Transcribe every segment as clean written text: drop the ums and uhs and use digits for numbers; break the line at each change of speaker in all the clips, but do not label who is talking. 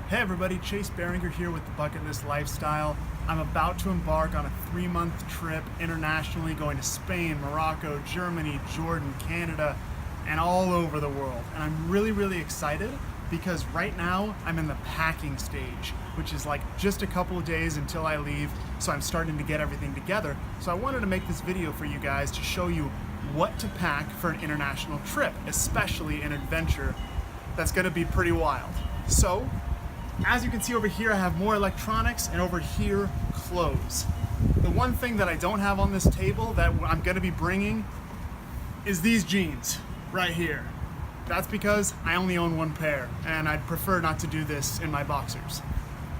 Hey everybody, Chase Behringer here with the Bucketlist Lifestyle. I'm about to embark on a 3-month trip internationally, going to Spain, Morocco, Germany, Jordan, Canada, and all over the world. And I'm really excited because right now I'm in the packing stage, which is like just a couple of days until I leave. So I'm starting to get everything together. So I wanted to make this video for you guys to show you what to pack for an international trip, especially an adventure that's gonna be pretty wild. So, as you can see over here, I have more electronics, and over here, clothes. The one thing that I don't have on this table that I'm gonna be bringing is these jeans right here. That's because I only own one pair, and I'd prefer not to do this in my boxers.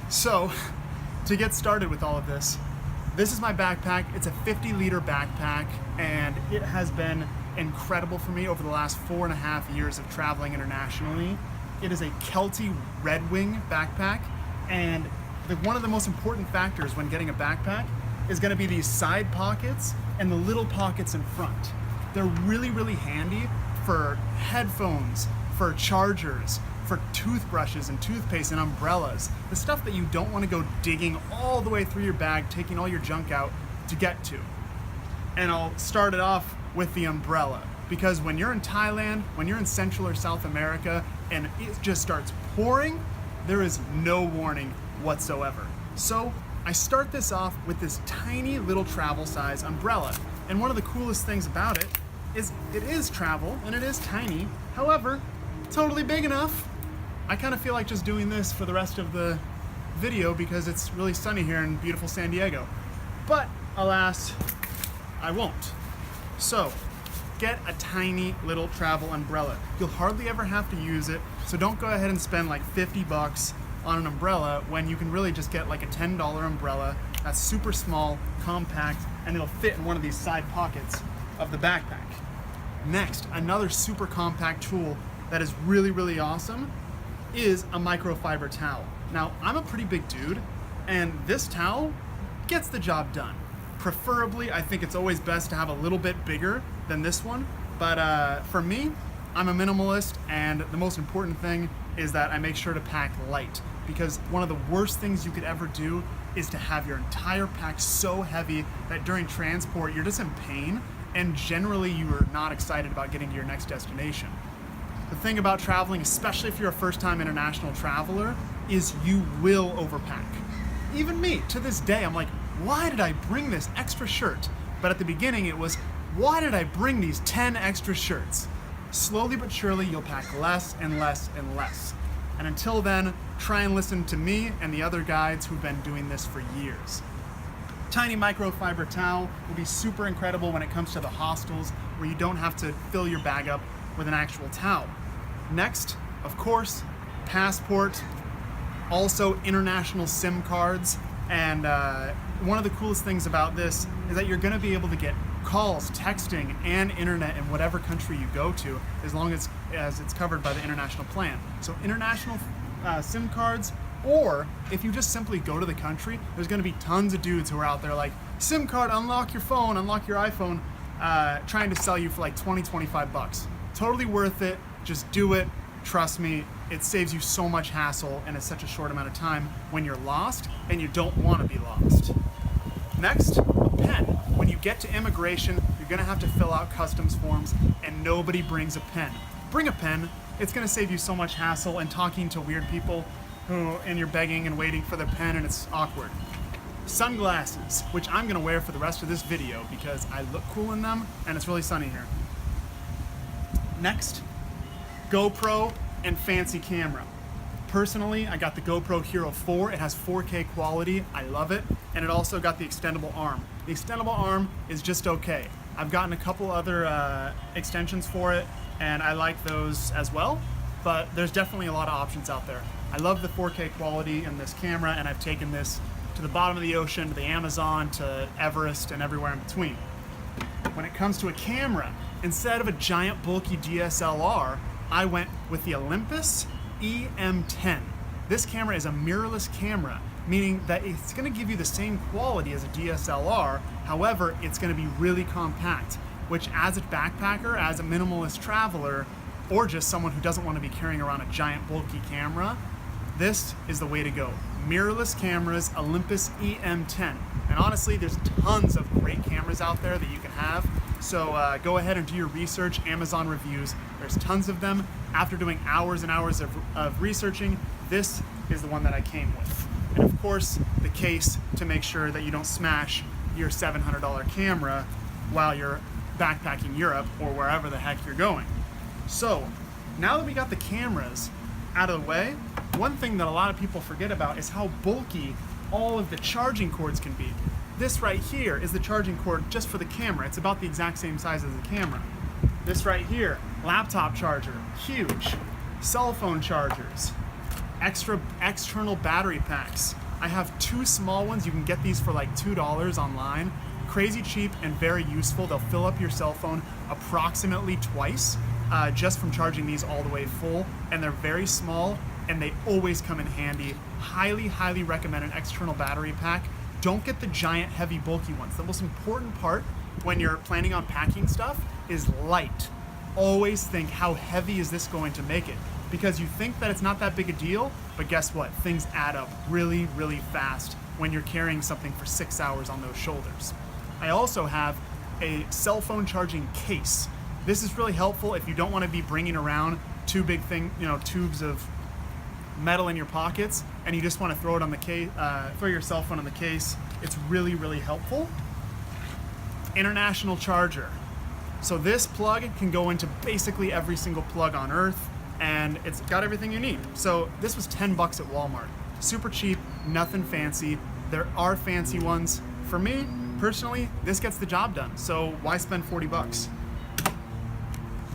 So, to get started with all of this is my backpack. It's a 50-liter backpack, and it has been incredible for me over the last 4.5 years of traveling internationally. It is a Kelty Red Wing backpack, and one of the most important factors when getting a backpack is going to be these side pockets and the little pockets in front. They're really handy for headphones, for chargers, for toothbrushes and toothpaste and umbrellas. The stuff that you don't want to go digging all the way through your bag, taking all your junk out to get to. And I'll start it off with the umbrella, because when you're in Thailand, when you're in Central or South America, and it just starts pouring, there is no warning whatsoever. So I start this off with this tiny little travel size umbrella. And one of the coolest things about it is travel and it is tiny. However, totally big enough. I kind of feel like just doing this for the rest of the video because it's really sunny here in beautiful San Diego. But alas, I won't. So, get a tiny little travel umbrella. You'll hardly ever have to use it, so don't go ahead and spend like 50 bucks on an umbrella when you can really just get like a $10 umbrella that's super small, compact, and it'll fit in one of these side pockets of the backpack. Next, another super compact tool that is really awesome is a microfiber towel. Now, I'm a pretty big dude, and this towel gets the job done. Preferably, I think it's always best to have a little bit bigger than this one, but for me, I'm a minimalist, and the most important thing is that I make sure to pack light, because one of the worst things you could ever do is to have your entire pack so heavy that during transport you're just in pain, and generally you are not excited about getting to your next destination. The thing about traveling, especially if you're a first-time international traveler, is you will overpack. Even me, to this day, I'm like, why did I bring this extra shirt? But at the beginning it was, why did I bring these 10 extra shirts? Slowly but surely you'll pack less and less and less. And until then, try and listen to me and the other guides who've been doing this for years. Tiny microfiber towel will be super incredible when it comes to the hostels where you don't have to fill your bag up with an actual towel. Next, of course, passport, also international SIM cards, and one of the coolest things about this is that you're gonna be able to get calls, texting, and internet in whatever country you go to, as long as it's covered by the international plan. So international SIM cards, or if you just simply go to the country, there's gonna be tons of dudes who are out there like, SIM card, unlock your phone, unlock your iPhone, trying to sell you for like 20, 25 bucks. Totally worth it, just do it, trust me, it saves you so much hassle and it's such a short amount of time when you're lost and you don't want to be lost. Next, a pen. When you get to immigration, you're gonna have to fill out customs forms and nobody brings a pen. Bring a pen, it's gonna save you so much hassle and talking to weird people and you're begging and waiting for their pen and it's awkward. Sunglasses, which I'm gonna wear for the rest of this video because I look cool in them and it's really sunny here. Next, GoPro and fancy camera. Personally, I got the GoPro Hero 4. It has 4K quality. I love it. And it also got the extendable arm. The extendable arm is just okay. I've gotten a couple other extensions for it, and I like those as well, but there's definitely a lot of options out there. I love the 4K quality in this camera, and I've taken this to the bottom of the ocean, to the Amazon, to Everest, and everywhere in between. When it comes to a camera, instead of a giant bulky DSLR, I went with the Olympus EM10. This camera is a mirrorless camera, meaning that it's going to give you the same quality as a DSLR, however, it's going to be really compact, which as a backpacker, as a minimalist traveler, or just someone who doesn't want to be carrying around a giant bulky camera, this is the way to go. Mirrorless cameras, Olympus EM10. And honestly, there's tons of great cameras out there that you can have. So go ahead and do your research, Amazon reviews. There's tons of them. After doing hours and hours of researching, this is the one that I came with. And of course, the case to make sure that you don't smash your $700 camera while you're backpacking Europe or wherever the heck you're going. So now that we got the cameras out of the way, one thing that a lot of people forget about is how bulky all of the charging cords can be. This right here is the charging cord just for the camera. It's about the exact same size as the camera. This right here, laptop charger, huge. Cell phone chargers, extra external battery packs. I have 2 small ones. You can get these for like $2 online. Crazy cheap and very useful. They'll fill up your cell phone approximately twice just from charging these all the way full. And they're very small and they always come in handy. Highly, highly recommend an external battery pack. Don't get the giant, heavy, bulky ones. The most important part when you're planning on packing stuff is light. Always think, how heavy is this going to make it? Because you think that it's not that big a deal, but guess what? Things add up really, really fast when you're carrying something for 6 hours on those shoulders. I also have a cell phone charging case. This is really helpful if you don't want to be bringing around tubes of metal in your pockets and you just want to throw it on the case, throw your cell phone on the case. It's really, really helpful. International charger. So this plug can go into basically every single plug on earth and it's got everything you need. So this was 10 bucks at Walmart. Super cheap, nothing fancy. There are fancy ones. For me, personally, this gets the job done. So why spend 40 bucks?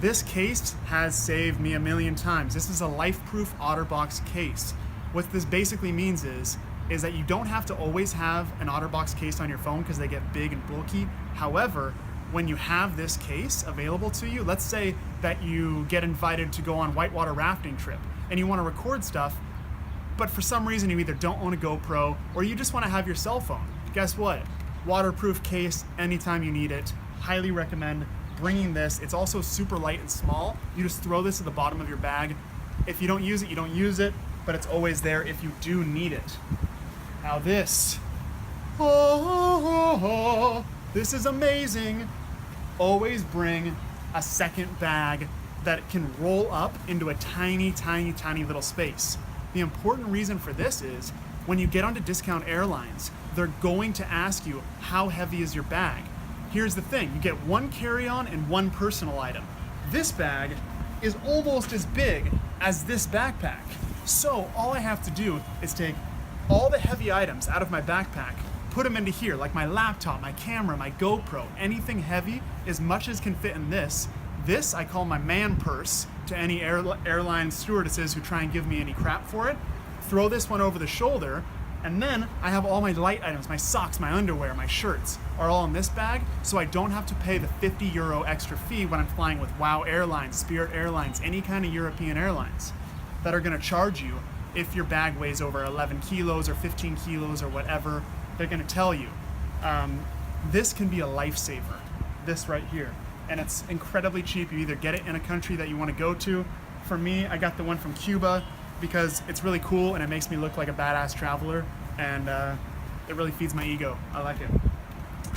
This case has saved me a million times. This is a life-proof OtterBox case. What this basically means is that you don't have to always have an OtterBox case on your phone because they get big and bulky. However, when you have this case available to you, let's say that you get invited to go on whitewater rafting trip and you want to record stuff, but for some reason you either don't own a GoPro or you just want to have your cell phone. Guess what? Waterproof case anytime you need it. Highly recommend bringing this. It's also super light and small. You just throw this at the bottom of your bag. If you don't use it, you don't use it, but it's always there if you do need it. Now this, this is amazing. Always bring a second bag that can roll up into a tiny, tiny, tiny little space. The important reason for this is when you get onto discount airlines, they're going to ask you, how heavy is your bag? Here's the thing, you get one carry-on and one personal item. This bag is almost as big as this backpack. So all I have to do is take all the heavy items out of my backpack, put them into here, like my laptop, my camera, my GoPro, anything heavy, as much as can fit in this. This I call my man purse to any airline stewardesses who try and give me any crap for it. Throw this one over the shoulder, and then I have all my light items, my socks, my underwear, my shirts are all in this bag, so I don't have to pay the €50 extra fee when I'm flying with WOW Airlines, Spirit Airlines, any kind of European airlines that are gonna charge you if your bag weighs over 11 kilos or 15 kilos or whatever. They're gonna tell you. This can be a lifesaver, this right here. And it's incredibly cheap. You either get it in a country that you wanna go to. For me, I got the one from Cuba because it's really cool and it makes me look like a badass traveler, and it really feeds my ego. I like it.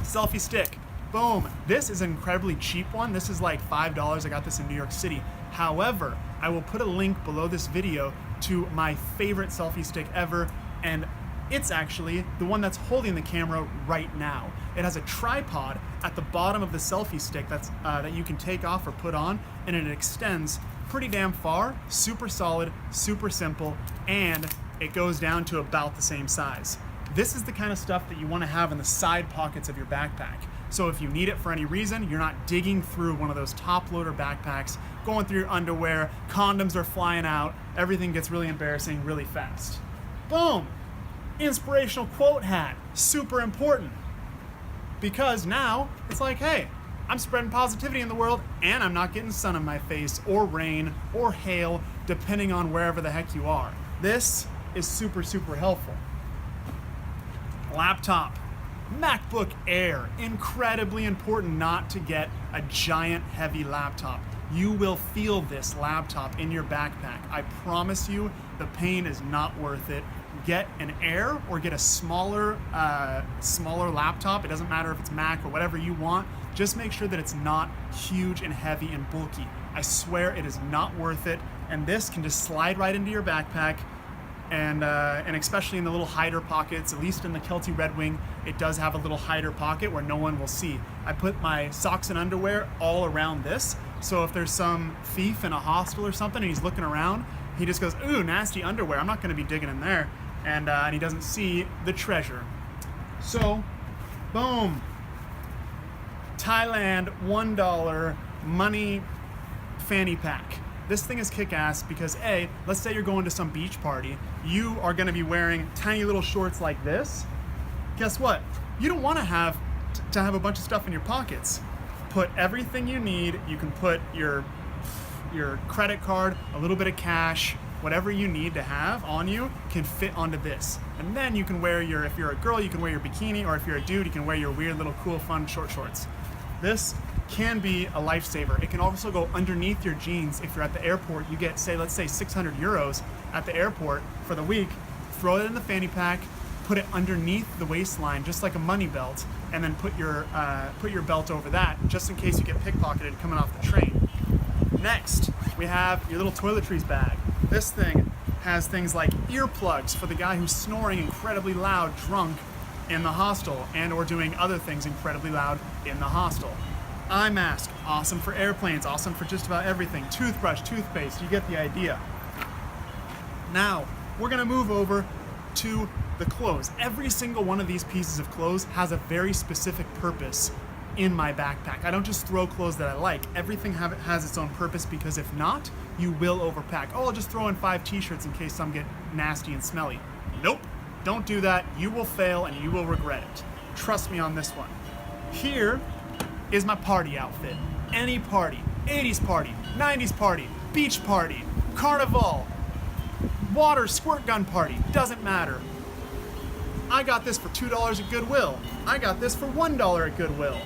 Selfie stick, boom. This is an incredibly cheap one. This is like $5. I got this in New York City. However, I will put a link below this video to my favorite selfie stick ever, and it's actually the one that's holding the camera right now. It has a tripod at the bottom of the selfie stick that you can take off or put on, and it extends pretty damn far, super solid, super simple, and it goes down to about the same size. This is the kind of stuff that you want to have in the side pockets of your backpack. So if you need it for any reason, you're not digging through one of those top loader backpacks, going through your underwear, condoms are flying out, everything gets really embarrassing really fast. Boom! Inspirational quote hat, super important. Because now it's like, hey, I'm spreading positivity in the world and I'm not getting sun on my face or rain or hail, depending on wherever the heck you are. This is super, super helpful. Laptop, MacBook Air, incredibly important not to get a giant heavy laptop. You will feel this laptop in your backpack. I promise you, The pain is not worth it. Get an Air or get a smaller laptop. It doesn't matter if it's Mac or whatever you want. Just make sure that it's not huge and heavy and bulky. I swear it is not worth it. And this can just slide right into your backpack. And especially in the little hider pockets, at least in the Kelty Red Wing, it does have a little hider pocket where no one will see. I put my socks and underwear all around this, so if there's some thief in a hostel or something and he's looking around, he just goes, ooh, nasty underwear, I'm not gonna be digging in there, and he doesn't see the treasure. So, boom. Thailand $1 money fanny pack. This thing is kick-ass because A, let's say you're going to some beach party, you are gonna be wearing tiny little shorts like this. Guess what? You don't wanna have a bunch of stuff in your pockets. Put everything you need. You can put your credit card, a little bit of cash, whatever you need to have on you can fit onto this. And then you can wear if you're a girl, you can wear your bikini, or if you're a dude, you can wear your weird little cool fun short shorts. This can be a lifesaver. It can also go underneath your jeans. If you're at the airport, you get, let's say 600 euros at the airport for the week, throw it in the fanny pack, put it underneath the waistline, just like a money belt, and then put your belt over that, just in case you get pickpocketed coming off the train. Next, we have your little toiletries bag. This thing has things like earplugs for the guy who's snoring incredibly loud, drunk in the hostel, and or doing other things incredibly loud in the hostel. Eye mask, awesome for airplanes, awesome for just about everything. Toothbrush, toothpaste, you get the idea. Now, we're gonna move over to the clothes. Every single one of these pieces of clothes has a very specific purpose in my backpack. I don't just throw clothes that I like. Everything has its own purpose, because if not, you will overpack. Oh, I'll just throw in 5 t-shirts in case some get nasty and smelly. Nope, don't do that. You will fail and you will regret it. Trust me on this one. Here is my party outfit. Any party, 80s party, 90s party, beach party, carnival, water squirt gun party, doesn't matter. I got this for $2 at Goodwill. I got this for $1 at Goodwill.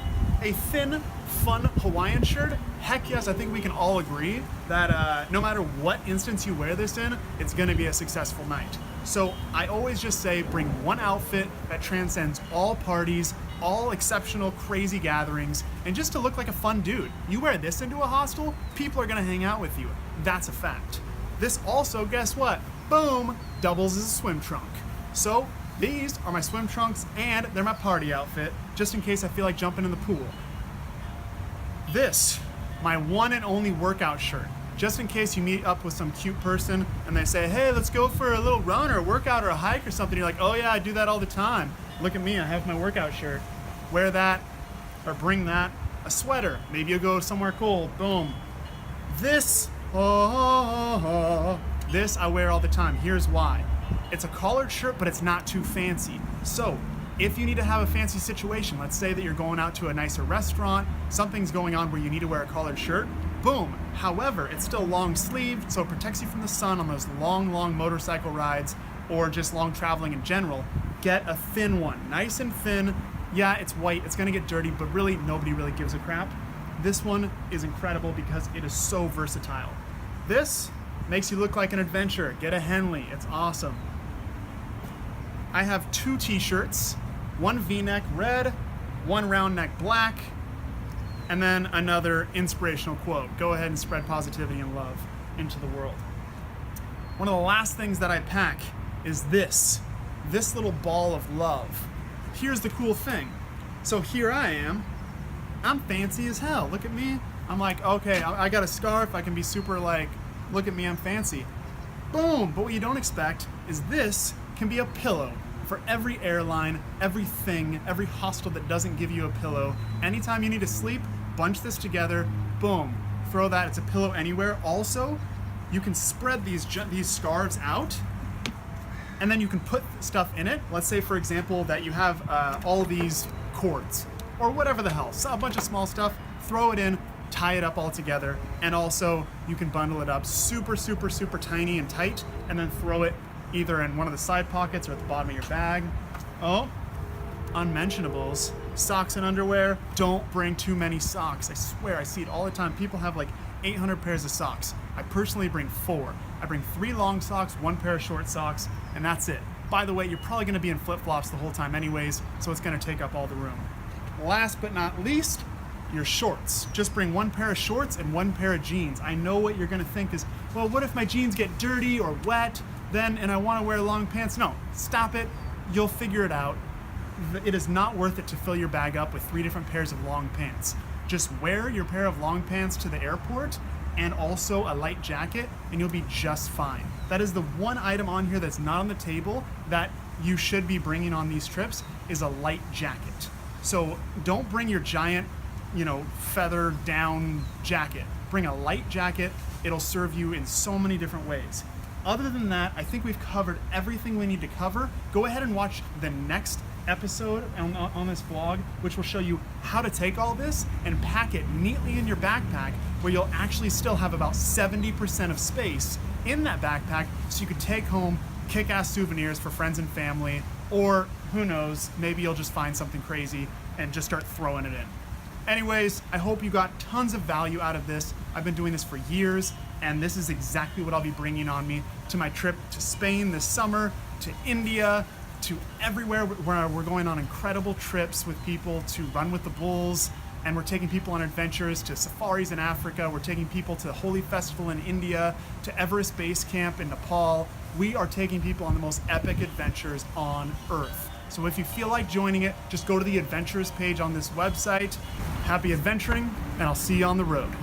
A thin, fun Hawaiian shirt, heck yes, I think we can all agree that no matter what instance you wear this in, it's gonna be a successful night. So I always just say bring one outfit that transcends all parties, all exceptional, crazy gatherings, and just to look like a fun dude. You wear this into a hostel, people are gonna hang out with you. That's a fact. This also, guess what? Boom, doubles as a swim trunk. So these are my swim trunks and they're my party outfit, just in case I feel like jumping in the pool. This, my one and only workout shirt, just in case you meet up with some cute person and they say, hey, let's go for a little run or a workout or a hike or something. You're like, oh yeah, I do that all the time. Look at me, I have my workout shirt. Wear that or bring that. A sweater, maybe you'll go somewhere cold, boom. This, this I wear all the time. Here's why. It's a collared shirt, but it's not too fancy. So if you need to have a fancy situation, let's say that you're going out to a nicer restaurant, something's going on where you need to wear a collared shirt, boom. However, it's still long sleeved, so it protects you from the sun on those long motorcycle rides or just long traveling in general. Get a thin one, nice and thin. Yeah, it's white, it's gonna get dirty, but really nobody really gives a crap. This one is incredible because it is so versatile. This makes you look like an adventurer. Get a Henley, it's awesome. I have 2 t-shirts, one V-neck red, one round neck black, and then another inspirational quote. Go ahead and spread positivity and love into the world. One of the last things that I pack is this little ball of love. Here's the cool thing. So here I am, I'm fancy as hell. Look at me. I'm like, okay, I got a scarf. I can be super like, look at me, I'm fancy. Boom, but what you don't expect is this can be a pillow for every airline, everything, every hostel that doesn't give you a pillow. Anytime you need to sleep, bunch this together, boom, throw that, it's a pillow anywhere. Also, you can spread these scarves out and then you can put stuff in it. Let's say, for example, that you have all these cords or whatever the hell, so a bunch of small stuff, throw it in, tie it up all together, and also you can bundle it up super tiny and tight and then throw it either in one of the side pockets or at the bottom of your bag. Oh, unmentionables, socks and underwear. Don't bring too many socks. I swear, I see it all the time. People have like 800 pairs of socks. I personally bring 4. I bring 3 long socks, 1 pair of short socks, and that's it. By the way, you're probably gonna be in flip-flops the whole time anyways, so it's gonna take up all the room. Last but not least, your shorts. Just bring 1 pair of shorts and 1 pair of jeans. I know what you're gonna think is, well, what if my jeans get dirty or wet and I wanna wear long pants? No, stop it, you'll figure it out. It is not worth it to fill your bag up with 3 different pairs of long pants. Just wear your pair of long pants to the airport and also a light jacket, and you'll be just fine. That is the one item on here that's not on the table that you should be bringing on these trips, is a light jacket. So don't bring your giant, feather down jacket. Bring a light jacket. It'll serve you in so many different ways. Other than that, I think we've covered everything we need to cover. Go ahead and watch the next episode on this vlog, which will show you how to take all this and pack it neatly in your backpack, where you'll actually still have about 70% of space in that backpack, so you could take home kick-ass souvenirs for friends and family, or who knows, maybe you'll just find something crazy and just start throwing it in. Anyways, I hope you got tons of value out of this. I've been doing this for years, and this is exactly what I'll be bringing on me to my trip to Spain this summer, to India, to everywhere where we're going on incredible trips with people to run with the bulls, and we're taking people on adventures to safaris in Africa. We're taking people to the Holi Festival in India, to Everest Base Camp in Nepal. We are taking people on the most epic adventures on Earth. So if you feel like joining it, just go to the adventures page on this website. Happy adventuring, and I'll see you on the road.